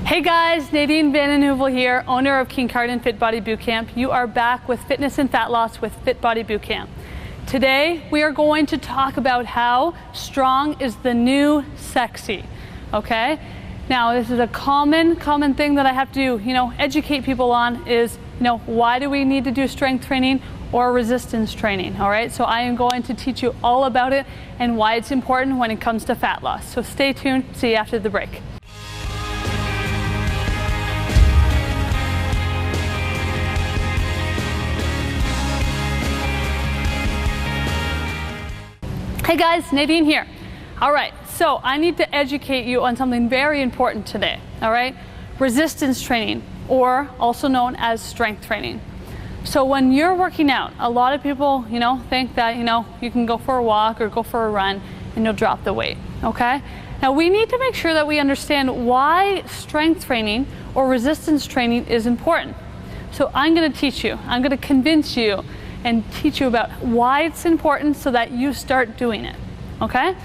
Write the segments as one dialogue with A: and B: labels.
A: Hey guys, Nadine here, owner of Kincardine Fit Body Bootcamp. You are back with fitness and fat loss with Fit Body Bootcamp. Today we are going to talk about how strong is the new sexy. Okay? Now this is a common thing that I have to educate people on is why do we need to do strength training or resistance training? All right, so I am going to teach you all about it and why it's important when it comes to fat loss. So stay tuned. See you after the break. Hey guys, Nadine here. All right, so I need to educate you on something very important today, all right? Resistance training, or also known as strength training. So when you're working out, a lot of people, think that, you can go for a walk or go for a run and you'll drop the weight, okay? Now we need to make sure that we understand why strength training or resistance training is important. So I'm gonna teach you, I'm gonna convince you and teach you about why it's important so that you start doing it, okay?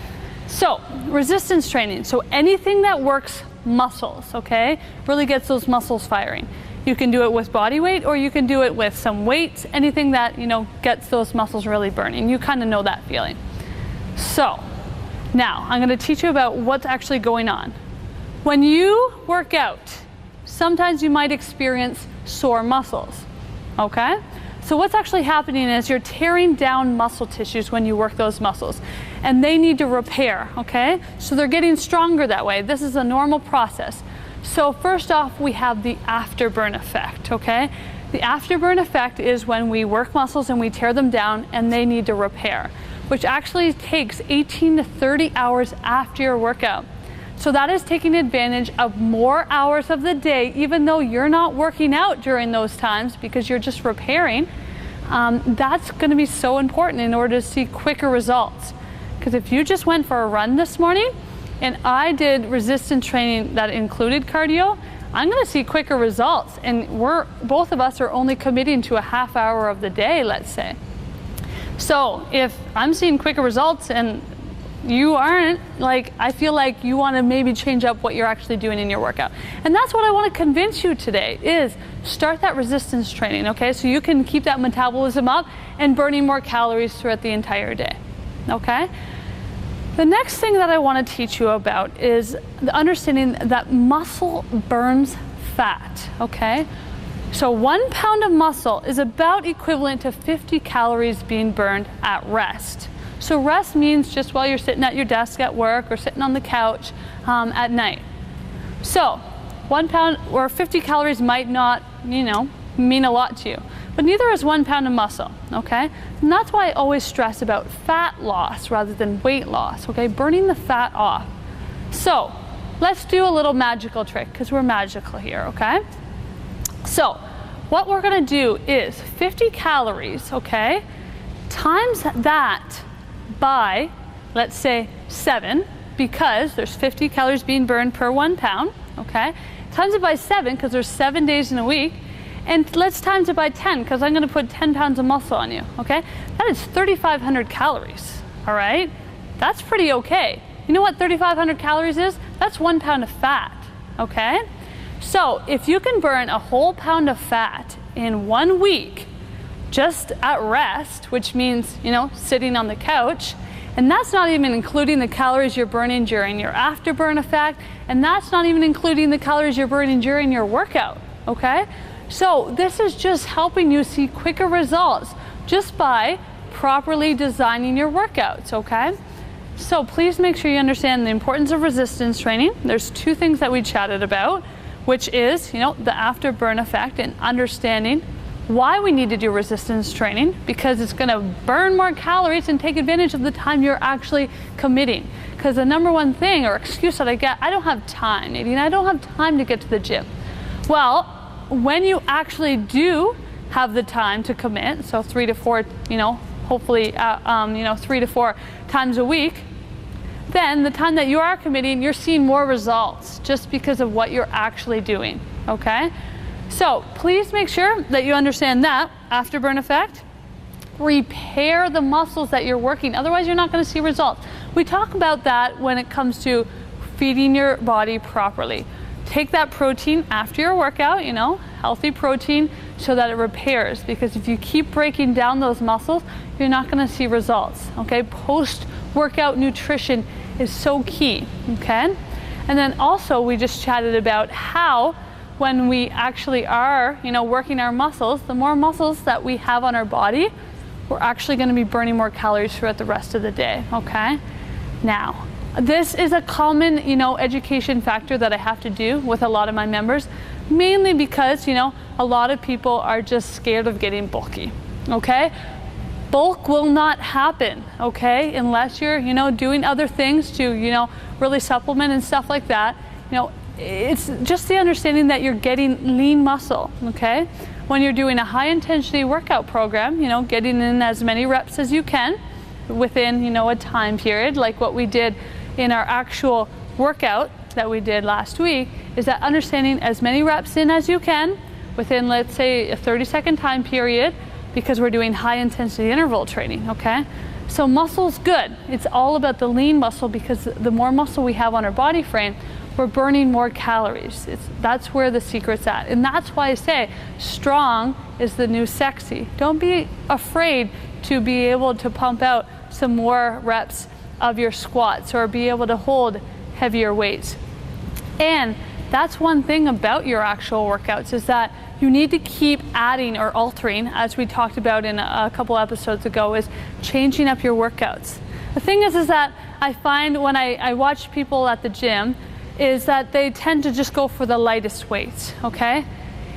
A: So, resistance training, so anything that works muscles, okay? Really gets those muscles firing. You can do it with body weight or you can do it with some weights, anything that, gets those muscles really burning. You kind of know that feeling. So, now I'm gonna teach you about what's actually going on. When you work out, sometimes you might experience sore muscles, okay? So what's actually happening is you're tearing down muscle tissues when you work those muscles, and they need to repair, okay? So they're getting stronger that way. This is a normal process. So first off, we have the afterburn effect, okay? The afterburn effect is when we work muscles and we tear them down and they need to repair, which actually takes 18 to 30 hours after your workout. So that is taking advantage of more hours of the day, even though you're not working out during those times because you're just repairing. That's going to be so important in order to see quicker results. Because if you just went for a run this morning and I did resistance training that included cardio, I'm going to see quicker results. And both of us are only committing to a half hour of the day, let's say. So if I'm seeing quicker results and you aren't, I feel like you want to maybe change up what you're actually doing in your workout. And that's what I want to convince you today is start that resistance training, okay? So you can keep that metabolism up and burning more calories throughout the entire day, okay? The next thing that I want to teach you about is the understanding that muscle burns fat, okay? So 1 pound of muscle is about equivalent to 50 calories being burned at rest. So rest means just while you're sitting at your desk at work or sitting on the couch at night. So 1 pound or 50 calories might not, mean a lot to you, but neither is 1 pound of muscle, okay? And that's why I always stress about fat loss rather than weight loss, okay? Burning the fat off. So let's do a little magical trick because we're magical here, okay? So what we're gonna do is 50 calories, okay, times that by, let's say, 7, because there's 50 calories being burned per 1 pound, okay? Times it by 7, because there's 7 days in a week, and let's times it by 10, because I'm going to put 10 pounds of muscle on you, okay? That is 3,500 calories, all right? That's pretty okay. You know what 3,500 calories is? That's 1 pound of fat, okay? So if you can burn a whole pound of fat in 1 week, just at rest, which means, sitting on the couch, and that's not even including the calories you're burning during your afterburn effect, and that's not even including the calories you're burning during your workout, okay? So this is just helping you see quicker results just by properly designing your workouts, okay? So please make sure you understand the importance of resistance training. There's 2 things that we chatted about, which is, the afterburn effect and understanding why we need to do resistance training, because it's going to burn more calories and take advantage of the time you're actually committing. Because the number one thing or excuse that I get, I don't have time, Nadine, I don't have time to get to the gym. Well, when you actually do have the time to commit, so 3 to 4, hopefully, 3 to 4 times a week, then the time that you are committing, you're seeing more results just because of what you're actually doing, okay? So please make sure that you understand that afterburn effect. Repair the muscles that you're working, otherwise you're not going to see results. We talk about that when it comes to feeding your body properly. take that protein after your workout, you know, healthy protein, so that it repairs, because if you keep breaking down those muscles, you're not going to see results. Okay, post-workout nutrition is so key. Okay, and then also we just chatted about how when we actually are, you know, working our muscles, the more muscles that we have on our body, we're actually going to be burning more calories throughout the rest of the day. Okay, now this is a common, you know, education factor that I have to do with a lot of my members, mainly because, you know, a lot of people are just scared of getting bulky. Okay, bulk will not happen, okay, unless you're, you know, doing other things to, you know, really supplement and stuff like that. You know, it's just the understanding that you're getting lean muscle. Okay, when you're doing a high intensity workout program, you know, getting in as many reps as you can within, you know, a time period, like what we did in our actual workout that we did last week, is that understanding as many reps in as you can within, let's say, a 30-second time period, because we're doing high intensity interval training. Okay, so muscle's good. It's all about the lean muscle, because the more muscle we have on our body frame, we're burning more calories. That's where the secret's at. And that's why I say strong is the new sexy. Don't be afraid to be able to pump out some more reps of your squats or be able to hold heavier weights. And that's one thing about your actual workouts, is that you need to keep adding or altering, as we talked about in a couple episodes ago, is changing up your workouts. The thing is that I find when I watch people at the gym, is that they tend to just go for the lightest weights. Okay,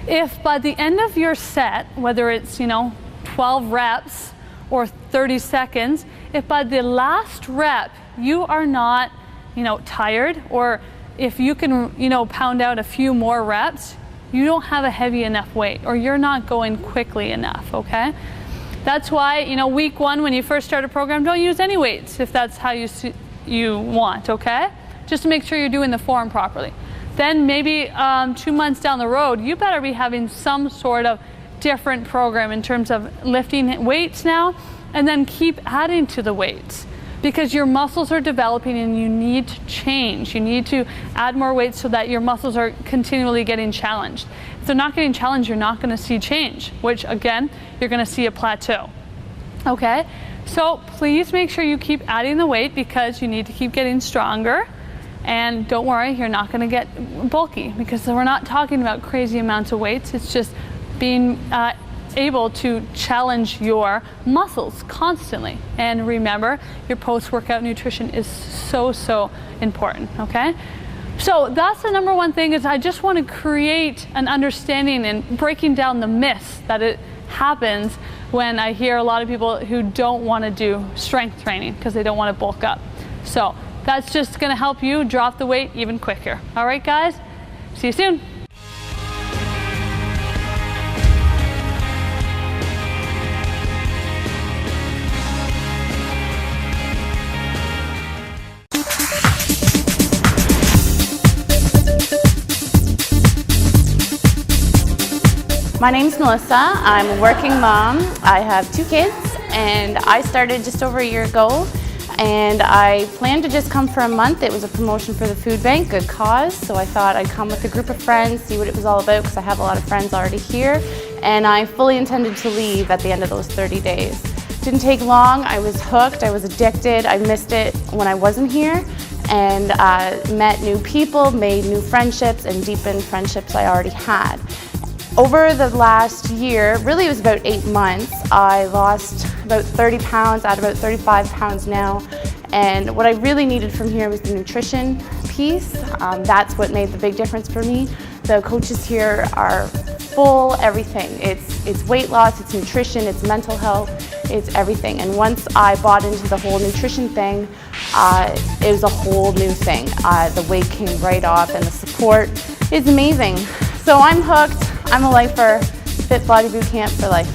A: if by the end of your set, whether it's, you know, 12 reps or 30 seconds, if by the last rep you are not, you know, tired, or if you can, you know, pound out a few more reps, you don't have a heavy enough weight, or you're not going quickly enough. Okay, that's why, you know, week one, when you first start a program, don't use any weights if that's how you want. Okay, just to make sure you're doing the form properly. Then maybe 2 months down the road, you better be having some sort of different program in terms of lifting weights now, and then keep adding to the weights, because your muscles are developing and you need to change. You need to add more weights so that your muscles are continually getting challenged. If they're not getting challenged, you're not going to see change, which again, you're going to see a plateau. Okay, so please make sure you keep adding the weight, because you need to keep getting stronger. And don't worry, you're not going to get bulky, because we're not talking about crazy amounts of weights. It's just being able to challenge your muscles constantly. And remember, your post-workout nutrition is so important. Okay, so that's the number one thing, is I just want to create an understanding and breaking down the myths that it happens when I hear a lot of people who don't want to do strength training because they don't want to bulk up. So that's just going to help you drop the weight even quicker. All right, guys, see you soon.
B: My name's Melissa. I'm a working mom. I have 2 kids, and I started just over a year ago. And I planned to just come for a month. It was a promotion for the food bank, good cause. So I thought I'd come with a group of friends, see what it was all about, because I have a lot of friends already here. And I fully intended to leave at the end of those 30 days. Didn't take long. I was hooked. I was addicted. I missed it when I wasn't here. And met new people, made new friendships, and deepened friendships I already had. Over the last year, really it was about 8 months, I lost about 30 pounds, at about 35 pounds now. And what I really needed from here was the nutrition piece. That's what made the big difference for me. The coaches here are full everything. It's weight loss, it's nutrition, it's mental health, it's everything. And once I bought into the whole nutrition thing, it was a whole new thing. The weight came right off, and the support is amazing. So I'm hooked. I'm a lifer. Fit Body Boot Camp for life.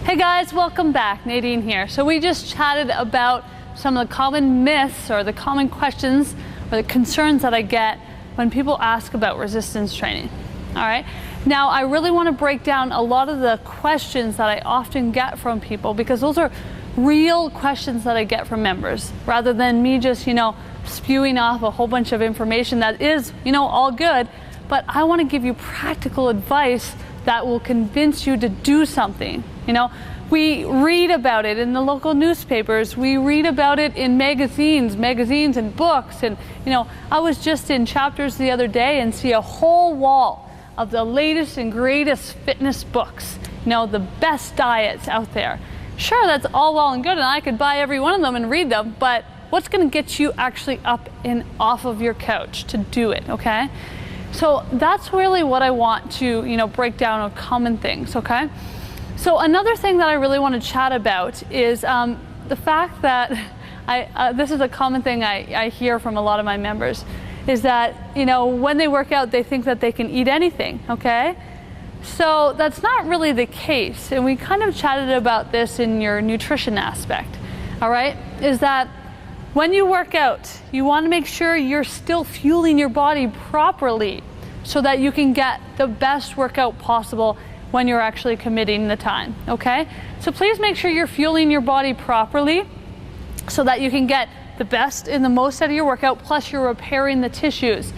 A: Hey guys, welcome back. Nadine here. So we just chatted about some of the common myths or the common questions or the concerns that I get when people ask about resistance training. All right. Now, I really want to break down a lot of the questions that I often get from people, because those are real questions that I get from members, rather than me just, spewing off a whole bunch of information that is, all good, but I want to give you practical advice that will convince you to do something. We read about it in the local newspapers, we read about it in magazines and books, and I was just in Chapters the other day and see a whole wall of the latest and greatest fitness books, the best diets out there. Sure, that's all well and good, and I could buy every one of them and read them, but what's going to get you actually up and off of your couch to do it, okay? So that's really what I want to, break down of common things, okay? So another thing that I really want to chat about is the fact that this is a common thing I hear from a lot of my members, is that, when they work out, they think that they can eat anything, okay? So that's not really the case, and we kind of chatted about this in your nutrition aspect, all right? Is that when you work out, you want to make sure you're still fueling your body properly so that you can get the best workout possible when you're actually committing the time, okay? So please make sure you're fueling your body properly so that you can get the best and the most out of your workout, plus you're repairing the tissues,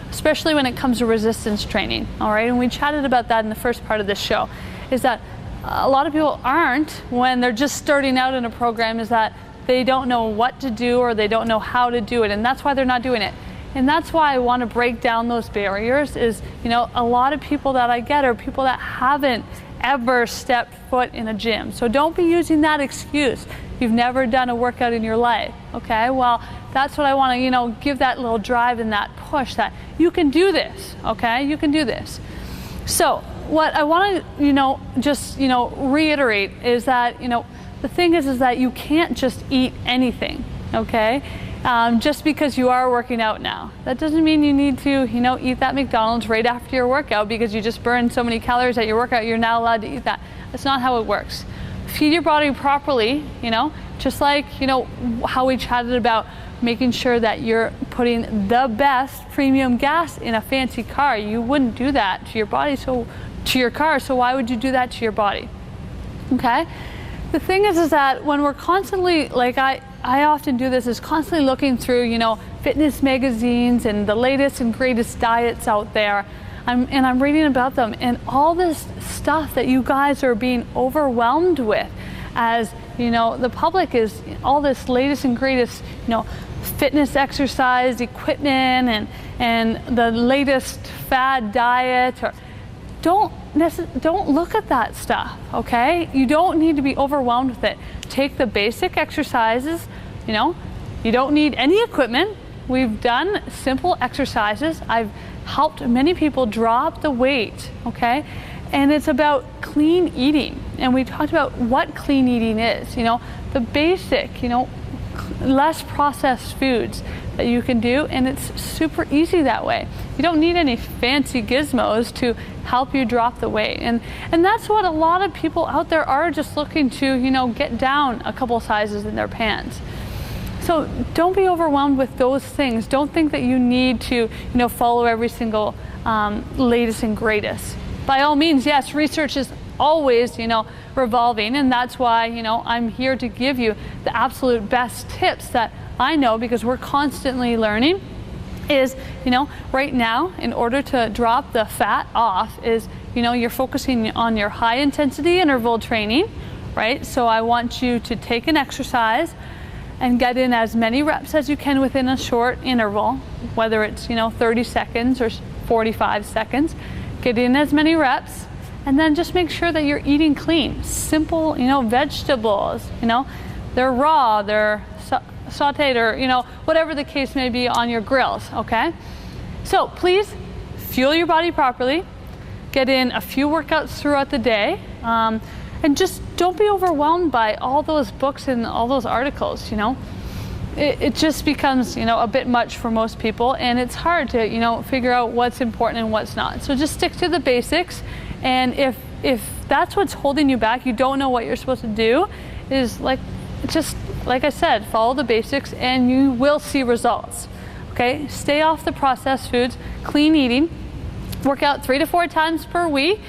A: especially when it comes to resistance training, all right? And we chatted about that in the first part of this show, is that a lot of people aren't, when they're just starting out in a program, is that they don't know what to do or they don't know how to do it, and that's why they're not doing it. And that's why I want to break down those barriers. Is, a lot of people that I get are people that haven't ever stepped foot in a gym. So don't be using that excuse. You've never done a workout in your life, okay? Well, that's what I want to, give that little drive and that push that you can do this, okay? You can do this. So what I want to, just, reiterate is that, the thing is that you can't just eat anything, okay? Just because you are working out now. That doesn't mean you need to, eat that McDonald's right after your workout because you just burned so many calories at your workout, you're now allowed to eat that. That's not how it works. Feed your body properly, just like, how we chatted about making sure that you're putting the best premium gas in a fancy car. You wouldn't do that to your body, to your car, so why would you do that to your body? Okay? The thing is that when we're constantly, like I often do this, is constantly looking through, fitness magazines and the latest and greatest diets out there. I'm reading about them, and all this stuff that you guys are being overwhelmed with, as the public, is all this latest and greatest, fitness exercise equipment and the latest fad diet. Or don't look at that stuff, okay? You don't need to be overwhelmed with it. Take the basic exercises, you don't need any equipment. We've done simple exercises. I've helped many people drop the weight, okay? And it's about clean eating. And we talked about what clean eating is, the basic, less processed foods that you can do, and it's super easy that way. You don't need any fancy gizmos to help you drop the weight. And that's what a lot of people out there are, just looking to, get down a couple sizes in their pants. So don't be overwhelmed with those things. Don't think that you need to, follow every single latest and greatest. By all means, yes, research is always, revolving, and that's why, I'm here to give you the absolute best tips that I know, because we're constantly learning. Is, right now, in order to drop the fat off, is, you're focusing on your high intensity interval training, right? So I want you to take an exercise and get in as many reps as you can within a short interval, whether it's 30 seconds or 45 seconds. Get in as many reps, and then just make sure that you're eating clean, simple, vegetables, they're raw, they're sauteed, or whatever the case may be on your grills, okay? So please fuel your body properly, get in a few workouts throughout the day, and just don't be overwhelmed by all those books and all those articles. It just becomes a bit much for most people, and it's hard to figure out what's important and what's not. So just stick to the basics, and if that's what's holding you back, you don't know what you're supposed to do, is like, just, like I said, follow the basics and you will see results. Okay, stay off the processed foods, clean eating, work out 3 to 4 times per week.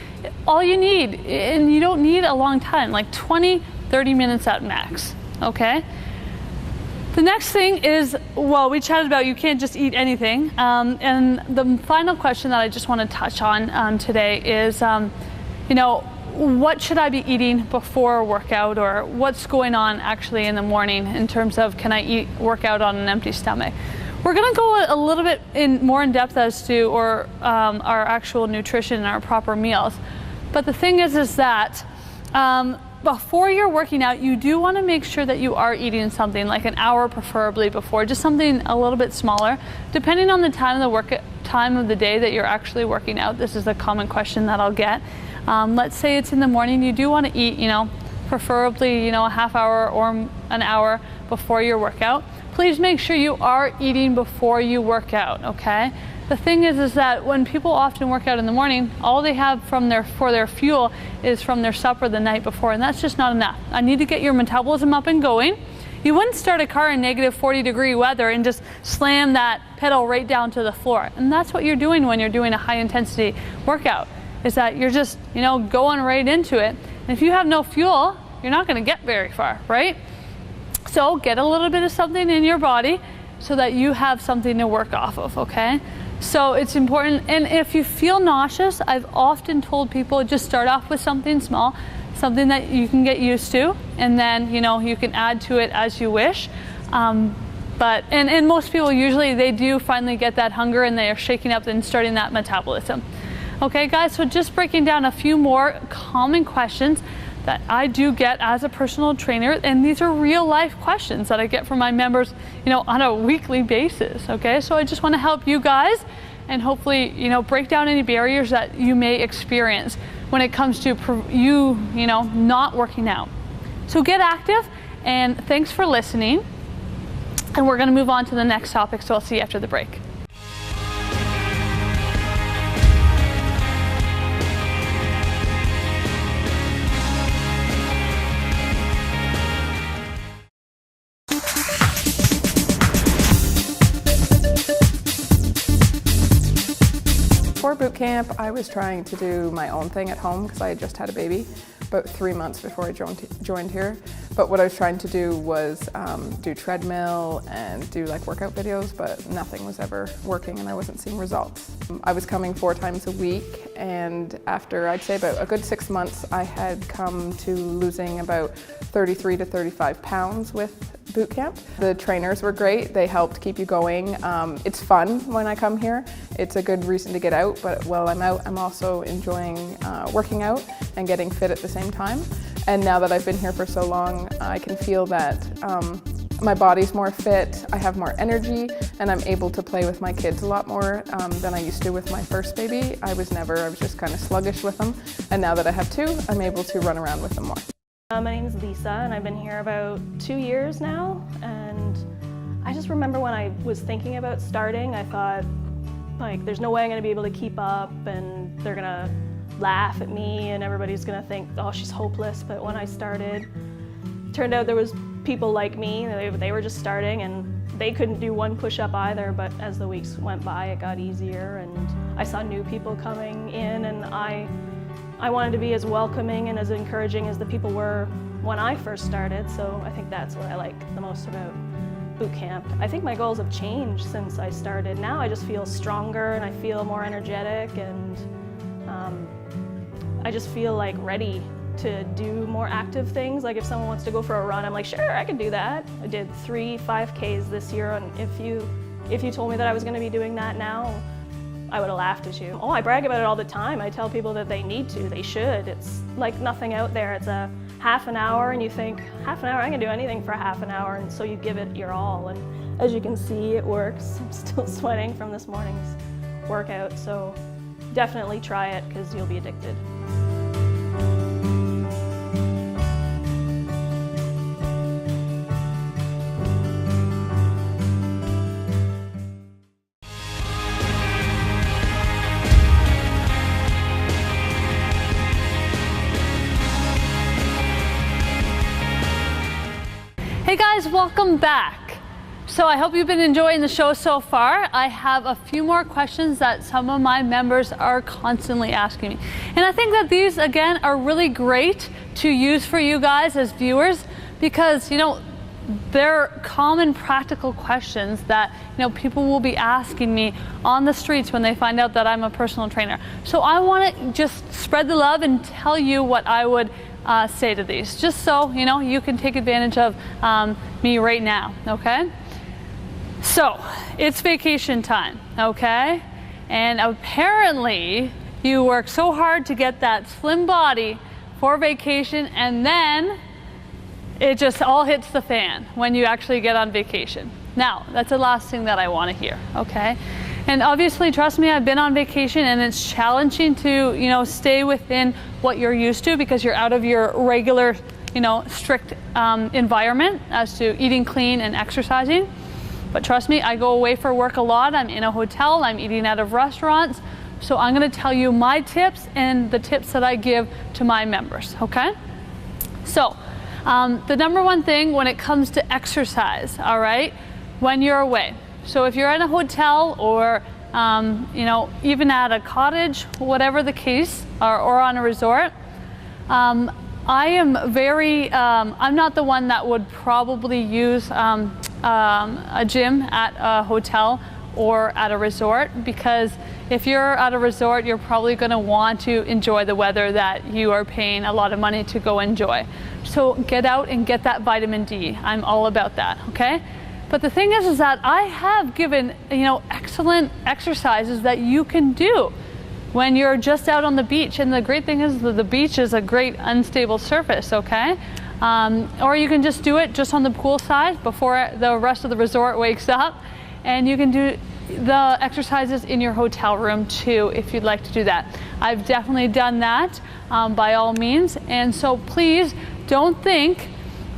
A: All you need, and you don't need a long time, like 20, 30 minutes at max, okay? The next thing is, well, we chatted about you can't just eat anything. And the final question that I just want to touch on today is, you know, what should I be eating before a workout, or what's going on actually in the morning in terms of can I work out on an empty stomach? We're going to go a little bit more in depth as to our actual nutrition and our proper meals. But the thing is that before you're working out, you do want to make sure that you are eating something like an hour preferably before, just something a little bit smaller, depending on the time of the day that you're actually working out. This is a common question that I'll get. Let's say it's in the morning, you do want to eat, you know, preferably, you know, a half hour or an hour before your workout. Please make sure you are eating before you work out, okay? The thing is that when people often work out in the morning, all they have for their fuel is from their supper the night before, and that's just not enough. I need to get your metabolism up and going. You wouldn't start a car in negative 40-degree weather and just slam that pedal right down to the floor. And that's what you're doing when you're doing a high-intensity workout, is that you're just, you know, going right into it. And if you have no fuel, you're not going to get very far, right? So get a little bit of something in your body so that you have something to work off of, okay? So it's important. And if you feel nauseous, I've often told people just start off with something small, something that you can get used to, and then, you know, you can add to it as you wish. But most people usually, they do finally get that hunger and they are shaking up and starting that metabolism. Okay, guys, so just breaking down a few more common questions that I do get as a personal trainer, and these are real life questions that I get from my members, you know, on a weekly basis, okay? So I just want to help you guys and hopefully, you know, break down any barriers that you may experience when it comes to you know, not working out. So get active, and thanks for listening. And we're going to move on to the next topic, so I'll see you after the break.
C: Before boot camp, I was trying to do my own thing at home because I had just had a baby about 3 months before I joined here. But what I was trying to do was do treadmill and do like workout videos, but nothing was ever working and I wasn't seeing results. I was coming 4 times a week, and after I'd say about a good 6 months, I had come to losing about 33 to 35 pounds with boot camp. The trainers were great. They helped keep you going. It's fun when I come here. It's a good reason to get out, but while I'm out, I'm also enjoying working out and getting fit at the same time. And now that I've been here for so long, I can feel that my body's more fit, I have more energy, and I'm able to play with my kids a lot more than I used to with my first baby. I was just kind of sluggish with them. And now that I have 2, I'm able to run around with them more.
D: My name is Lisa, and I've been here about 2 years now, and I just remember when I was thinking about starting, I thought, like, there's no way I'm going to be able to keep up, and they're going to laugh at me, and everybody's going to think, oh, she's hopeless. But when I started, it turned out there was people like me, they were just starting, and they couldn't do 1 push-up either, but as the weeks went by, it got easier, and I saw new people coming in, and I wanted to be as welcoming and as encouraging as the people were when I first started, so I think that's what I like the most about boot camp. I think my goals have changed since I started. Now I just feel stronger and I feel more energetic, and I just feel like ready to do more active things. Like if someone wants to go for a run, I'm like, sure, I can do that. I did 3 5Ks this year, and if you told me that I was going to be doing that now, I would have laughed at you. Oh, I brag about it all the time. I tell people that they need to, they should. It's like nothing out there. It's a half an hour, and you think, half an hour, I can do anything for half an hour, and so you give it your all. And as you can see, it works. I'm still sweating from this morning's workout, so definitely try it because you'll be addicted.
A: welcome back. So I hope you've been enjoying the show so far. I have a few more questions that some of my members are constantly asking me. And I think that these, again, are really great to use for you guys as viewers because, they're common practical questions that, people will be asking me on the streets when they find out that I'm a personal trainer. So I want to just spread the love and tell you what I would say to these, just so, you can take advantage of me right now, okay? So, it's vacation time, okay? And apparently, you work so hard to get that slim body for vacation, and then it just all hits the fan when you actually get on vacation. Now, that's the last thing that I want to hear, okay? And obviously, trust me, I've been on vacation and it's challenging to, stay within what you're used to because you're out of your regular, strict environment as to eating clean and exercising. But trust me, I go away for work a lot. I'm in a hotel, I'm eating out of restaurants. So I'm going to tell you my tips and the tips that I give to my members, okay? So, the number one thing when it comes to exercise, all right, when you're away. So if you're in a hotel or, even at a cottage, whatever the case, or on a resort, I am very, I'm not the one that would probably use a gym at a hotel or at a resort, because if you're at a resort, you're probably going to want to enjoy the weather that you are paying a lot of money to go enjoy. So get out and get that vitamin D. I'm all about that, okay? But the thing is that I have given, excellent exercises that you can do when you're just out on the beach. And the great thing is that the beach is a great unstable surface, okay? Or you can just do it just on the pool side before the rest of the resort wakes up. And you can do the exercises in your hotel room too, if you'd like to do that. I've definitely done that by all means. And so please don't think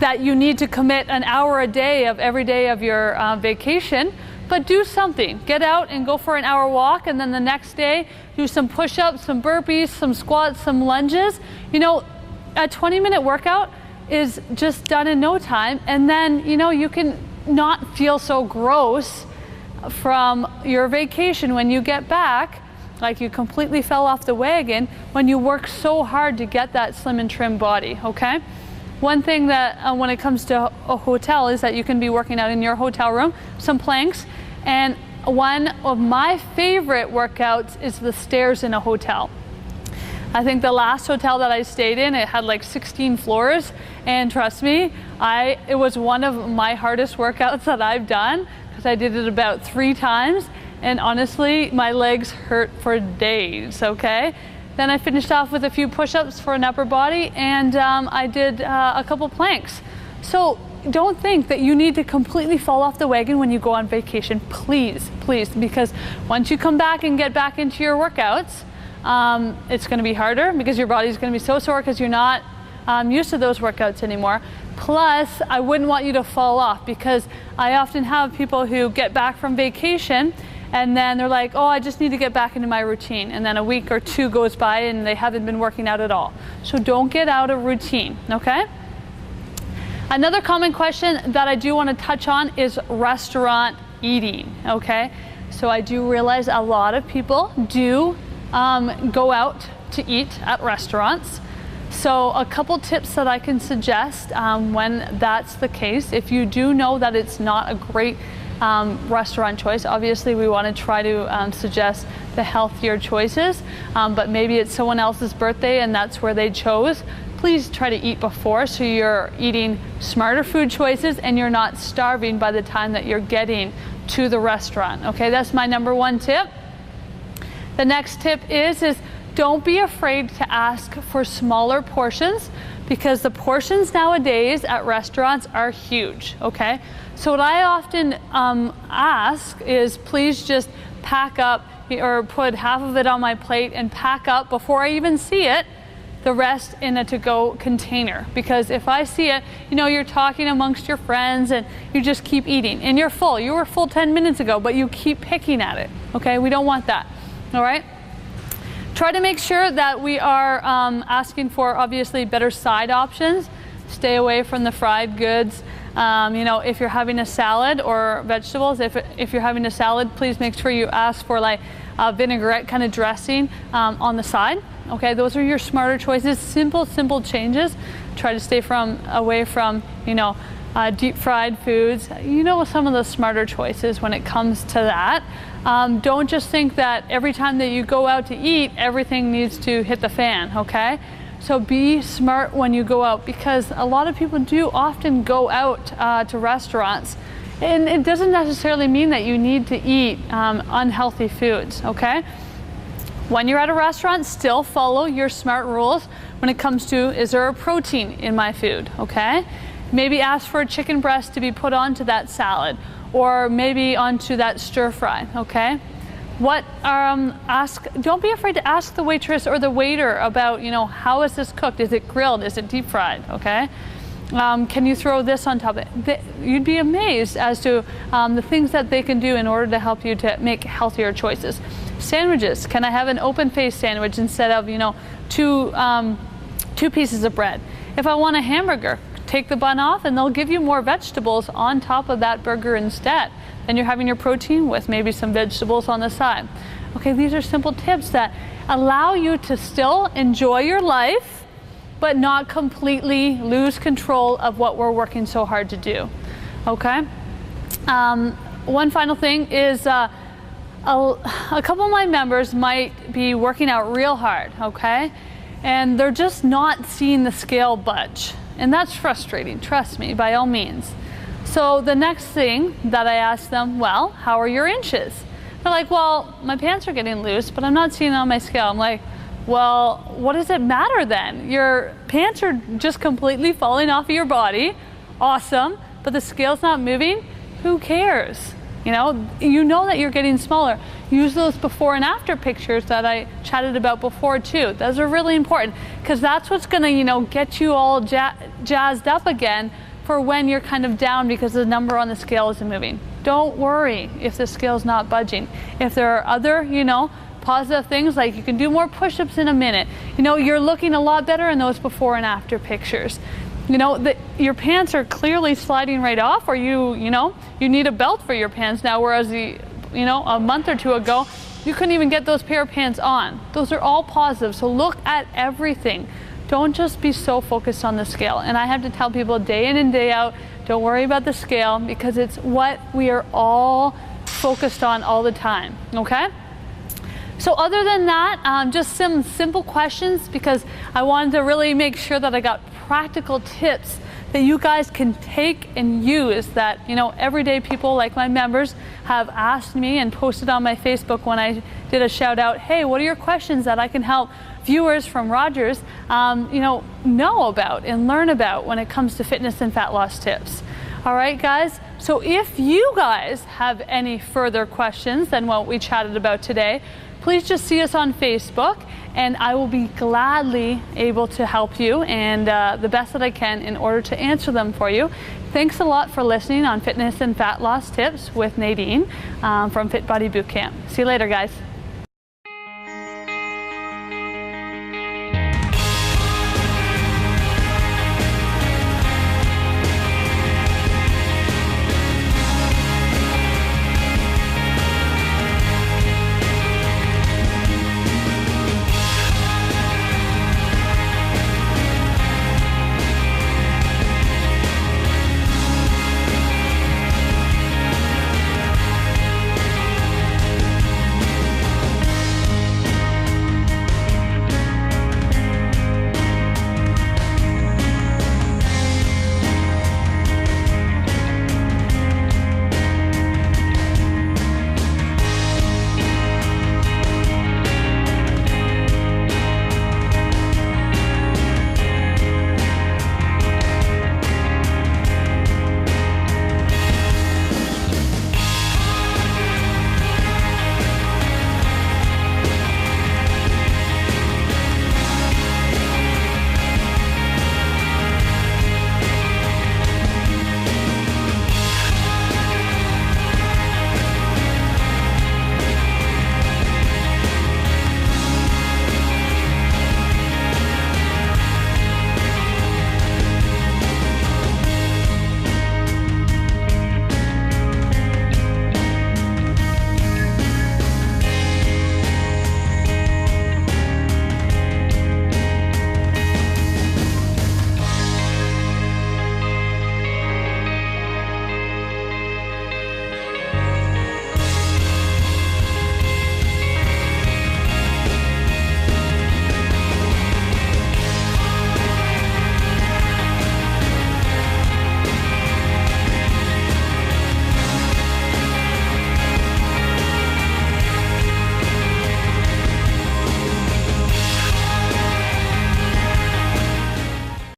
A: that you need to commit an hour a day of every day of your vacation, but do something. Get out and go for an hour walk, and then the next day do some push-ups, some burpees, some squats, some lunges. A 20-minute workout is just done in no time, and then you can not feel so gross from your vacation when you get back, like you completely fell off the wagon when you work so hard to get that slim and trim body, okay? One thing that when it comes to a hotel is that you can be working out in your hotel room, some planks, and one of my favorite workouts is the stairs in a hotel. I think the last hotel that I stayed in, it had like 16 floors, and trust me, it was one of my hardest workouts that I've done, because I did it about 3 times, and honestly, my legs hurt for days, okay? Then I finished off with a few push-ups for an upper body, and I did a couple planks. So don't think that you need to completely fall off the wagon when you go on vacation, please, please, because once you come back and get back into your workouts, it's going to be harder because your body's going to be so sore because you're not used to those workouts anymore. Plus, I wouldn't want you to fall off, because I often have people who get back from vacation and then they're like, oh, I just need to get back into my routine. And then a week or 2 goes by and they haven't been working out at all. So don't get out of routine, okay? Another common question that I do want to touch on is restaurant eating, okay? So I do realize a lot of people do go out to eat at restaurants. So a couple tips that I can suggest when that's the case. If you do know that it's not a great restaurant choice, obviously we want to try to suggest the healthier choices, but maybe it's someone else's birthday and that's where they chose. Please try to eat before, so you're eating smarter food choices and you're not starving by the time that you're getting to the restaurant. Okay, that's my number 1 tip. The next tip is don't be afraid to ask for smaller portions, because the portions nowadays at restaurants are huge, okay? So what I often ask is, please just pack up or put half of it on my plate and pack up before I even see it, the rest in a to-go container. Because if I see it, you're talking amongst your friends and you just keep eating and you're full. You were full 10 minutes ago, but you keep picking at it, okay? We don't want that, all right? Try to make sure that we are asking for, obviously, better side options. Stay away from the fried goods. You know, if you're having a salad or vegetables, if you're having a salad, please make sure you ask for like a vinaigrette kind of dressing on the side. Okay, those are your smarter choices. Simple changes. Try to stay away from, you know, deep fried foods. You know, some of the smarter choices when it comes to that. Don't just think that every time that you go out to eat, everything needs to hit the fan, okay? So be smart when you go out, because a lot of people do often go out to restaurants, and it doesn't necessarily mean that you need to eat unhealthy foods, okay? When you're at a restaurant, still follow your SMART rules when it comes to, is there a protein in my food, okay? Maybe ask for a chicken breast to be put onto that salad, or maybe onto that stir fry, okay? Don't be afraid to ask the waitress or the waiter about, you know, how is this cooked? Is it grilled? Is it deep fried, okay? Can you throw this on top of it? You'd be amazed as to the things that they can do in order to help you to make healthier choices. Sandwiches, can I have an open face sandwich instead of, you know, two pieces of bread? If I want a hamburger, take the bun off and they'll give you more vegetables on top of that burger instead. Then you're having your protein with maybe some vegetables on the side. Okay, these are simple tips that allow you to still enjoy your life, but not completely lose control of what we're working so hard to do, okay? One final thing is a couple of my members might be working out real hard, okay? And they're just not seeing the scale budge. And that's frustrating, trust me, by all means. So the next thing that I ask them, well, how are your inches? They're like, well, my pants are getting loose, but I'm not seeing it on my scale. I'm like, well, what does it matter then? Your pants are just completely falling off of your body. Awesome, but the scale's not moving. Who cares? You know that you're getting smaller. Use those before and after pictures that I chatted about before too. Those are really important, because that's what's gonna, you know, get you all jazzed up again for when you're kind of down because the number on the scale isn't moving. Don't worry if the scale's not budging. If there are other, you know, positive things, like you can do more push-ups in a minute. You know, you're looking a lot better in those before and after pictures. You know, your pants are clearly sliding right off, or you need a belt for your pants now, whereas a month or two ago, you couldn't even get those pair of pants on. Those are all positive, so look at everything. Don't just be so focused on the scale. And I have to tell people day in and day out, don't worry about the scale, because it's what we are all focused on all the time, okay? So other than that, just some simple questions, because I wanted to really make sure that I got practical tips that you guys can take and use, that, you know, everyday people like my members have asked me and posted on my Facebook when I did a shout out, hey, what are your questions that I can help viewers from Rogers know about and learn about when it comes to fitness and fat loss tips. All right, guys, so if you guys have any further questions than what we chatted about today, please just see us on Facebook, and I will be gladly able to help you and the best that I can in order to answer them for you. Thanks a lot for listening on Fitness and Fat Loss Tips with Nadine from Fit Body Bootcamp. See you later, guys.